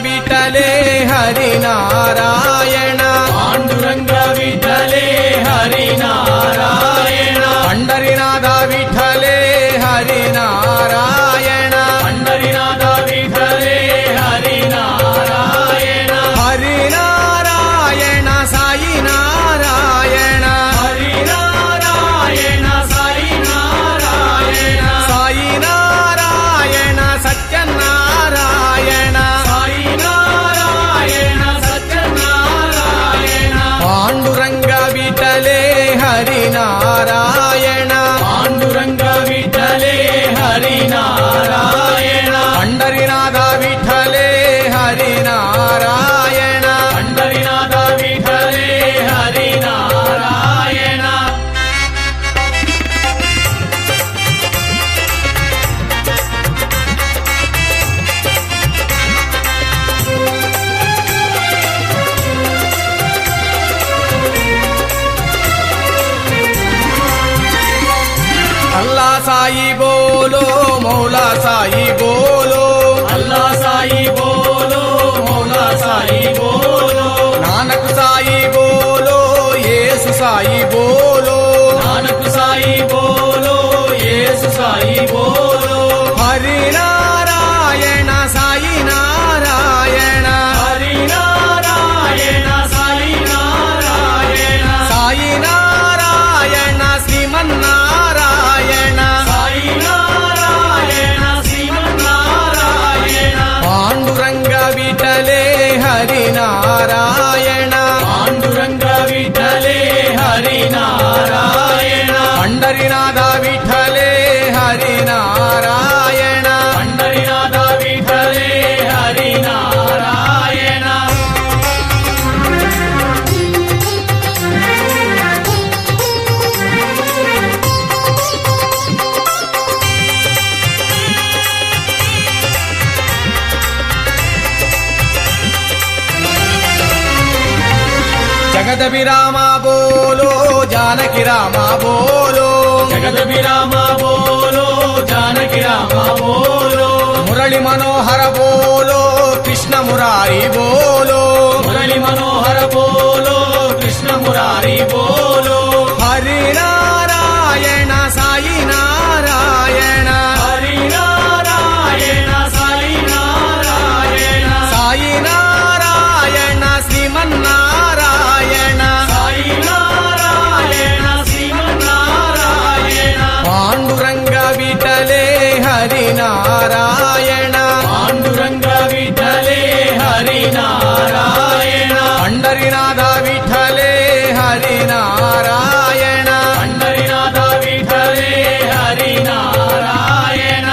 विठले हरिनारायण पांडुरंग विठले हरिनारायण पंढरीनाथ विठले हरिनारायण पंढरीनाथ विठले हरिनारायण हरिनारायण साई नारायण हरिनारायण साई नारायण साई नारायण सत्यनारायण साई नारायण सत्यनारायण पांडुरंग विठले हरिनारायण पांडुरंग विठले हरिनारायण पंढरीनाथ विठले हरिनारायण पंढरीनाथ विठले हरिनारायण अल्लाह साई बोलो मौला साई बोलो अल्लाह साई बोलो मौला साई बोलो नानक साई बोलो येसु साई बोलो नानक साई बोलो येसु साई बोलो हरिनारायण साई नारायण हरिनारायण साई नारायण साई नारायण श्रीमन्नारायण साई नारायण श्रीमन्नारायण पांडुरंग विठले हरिनारायण पांडुरंग विठले हरिनारायण पंढरीनाथ विठले हरिनारायण पंढरीनाथ विठले हरिनारायण जगत विराम बोलो जानकी राम बोलो जगत विराम बोलो जानकी राम बोलो मुरली मनोहर बोलो कृष्ण मुरारी बोलो मुरली मनोहर बोलो कृष्ण मुरारी बोलो हरिनारायण साई नारायण हरिनारायण साई नारायण साई नारायण श्रीमन्नारायण साई नारायण श्रीमन्नारायण पांडुरंग विठले हरिनारायण पांडुरंग विठले हरिनारायण पंढरीनाथ विठले हरिनारायण पंढरीनाथ विठले हरिनारायण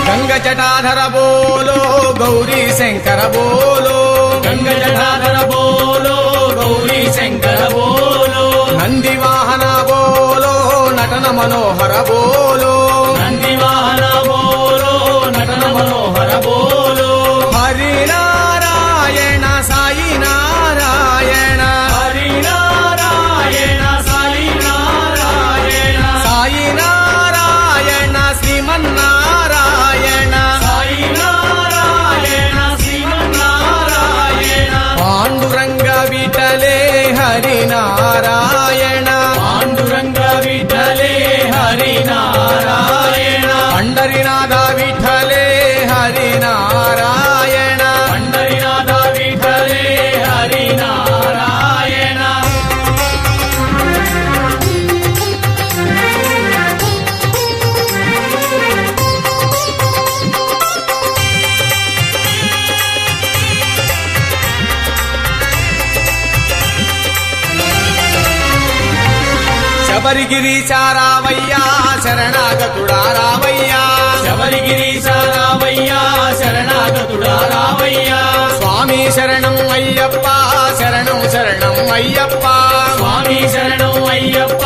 गंग जटाधर बोलो गौरी शंकर बोलो गंग जटाधर बोलो गौरी शंकर बोलो नंदी वाहन बोलो नटन मनोहर बोलो नंदी वाहन बोलो नटन मनोहर बोलो हरिनारायण साई नारायण हरिनारायण साई नारायण साई नारायण श्रीमन्नारायण साई नारायण श्रीमन्नारायण पांडुरंग विठले हरिनारायण पांडुरंग विठले हरिनारायण पंढरीनाथ विठले हरिनारायण पंढरीनाथ विठले हरिनारायण శబరిగిరీశా రామయ్యా శరణాగతుడా రామయ్యా శబరిగిరీశా రామయ్యా శరణాగతుడా రామయ్యా స్వామి శరణం అయ్యప్ప శరణం శరణం అయ్యప్ప స్వామి శరణం అయ్యప్ప